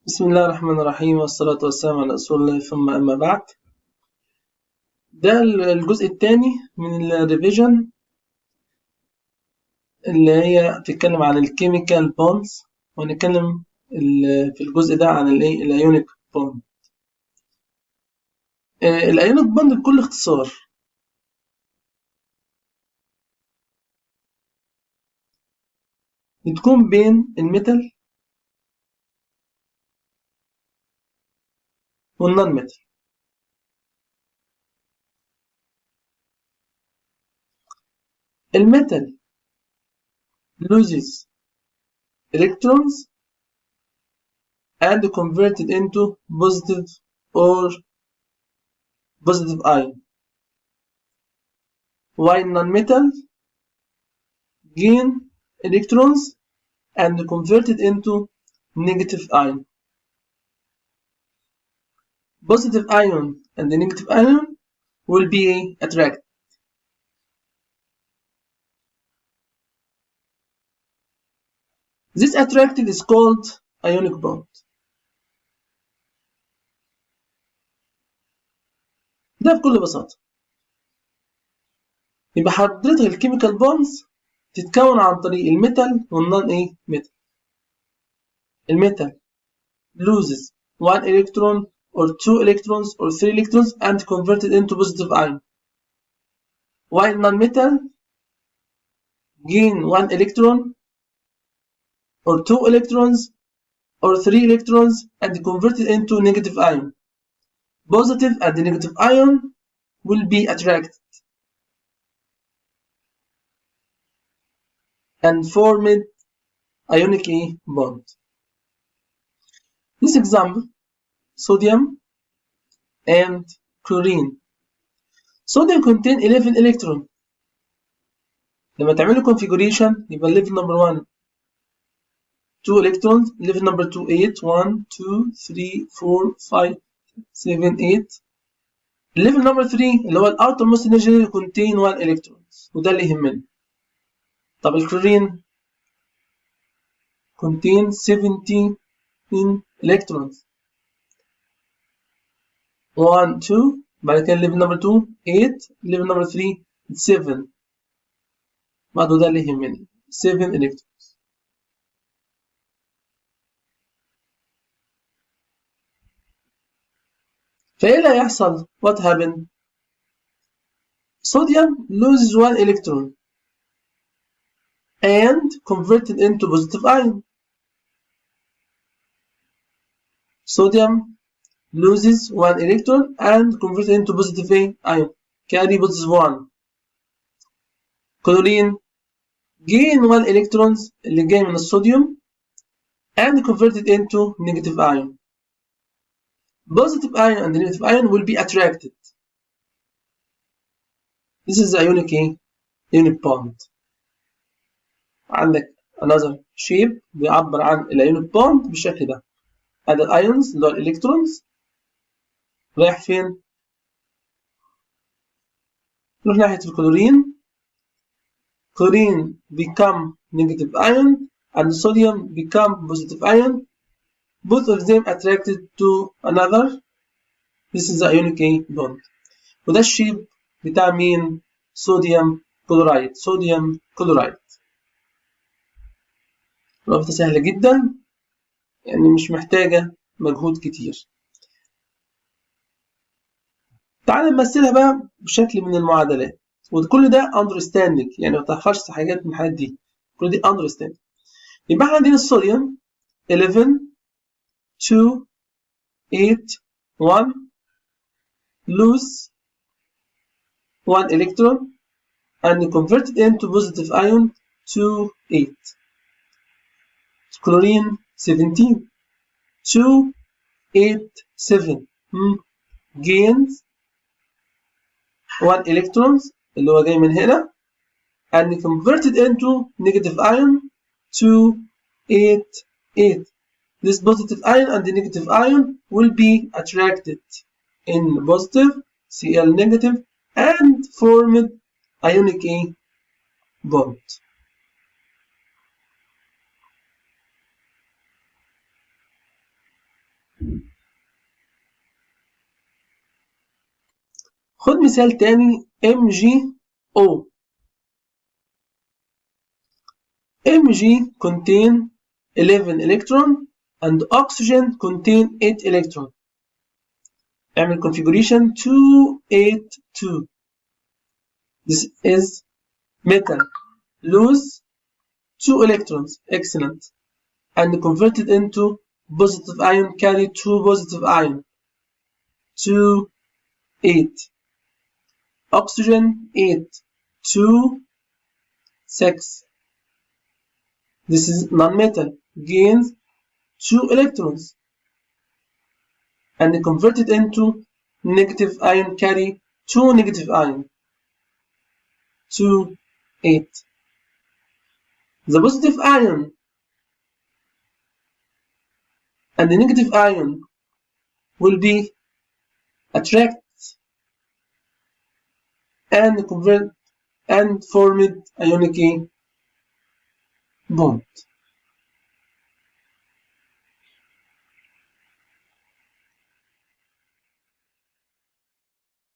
بسم الله الرحمن الرحيم والصلاة والسلام على رسول الله ثم أما بعد. ده الجزء الثاني من الريفيجن اللي هي بتتكلم عن الكيميكال بونز، وهنتكلم في الجزء ده عن الايونيك بوند. الايونيك بوند بكل اختصار بتكون بين الميتال والنون ميتال. الميتال loses electrons and converted into positive or positive ion, while non-metal gain electrons and converted into negative ion. Positive ion and the negative ion will be attracted. This attracted is called ionic bond. ده بكل بساطة. يبقى حضرتك الكيميكال بونز تتكون عن طريق الميتال والنون ميتال. الميتال loses one electron or two electrons or three electrons and converted into positive ion, while non-metal gain one electron or two electrons or three electrons and converted into negative ion. Positive and negative ion will be attracted and formed ionic bond. This example, sodium and chlorine. Sodium contain 11 electron. لما تعملوا configuration يبقى level number 1 2 electrons, level number 2 8 1 2 3 4 5 7 8. level number 3 اللي هو outermost energy contain 1 electrons وده اللي يهمنا. طب الكلورين contain 17 electrons 1 2 بعد كده level number 2 8 level number 3 7 برضه ده اللي يهمني 7 electrons. فايه اللي هيحصل؟ what happened؟ sodium loses 1 electron and converted into positive ion. Sodium loses 1 electron and converted into positive ion. Carry positive 1. Chlorine gain 1 electrons اللي جاي من الصوديوم and converted into negative ion. Positive ion and negative ion will be attracted. This is the ionic bond. عندك another shape بيعبر عن الايونيك bond بالشكل ده. هذا الايونز اللي هو الالكترونز رايح فين؟ نروح ناحية الكلورين. Chlorine become negative ion and sodium become positive ion. Both of them attracted to another. This is the ionic bond. وده الشيب بتاع مين؟ صوديوم كلورايد. صوديوم كلورايد. رابطة سهلة جدا، يعني مش محتاجة مجهود كتير. تعال نمثلها بقى بشكل من المعادلات، وكل ده understanding، يعني ما تحفظش حاجات من الحاجات دي، كل دي understanding. يبقى احنا عندنا الصوديوم 11 2 8 1 lose 1 electron and converted into positive ion 2 8. Chlorine 17 2 8 7 gains 1 electrons اللي هو جاي من هنا and converted into negative ion 2 8 8. This positive ion and the negative ion will be attracted in positive Cl negative and formed ionic bond. خد مثال تاني MgO. Mg contain 11 electron and oxygen contain 8 electron. اعمل configuration 282. This is metal. Lose 2 electrons. Excellent. And convert it into positive ion. Carry 2 positive ion. 2, 8. Oxygen 8. 2, 6. This is non-metal. Gains 2 electrons. And convert it into negative ion. Carry 2 negative ion. 2, 8. The positive ion and the negative ion will be attract and convert and formed ionic bond.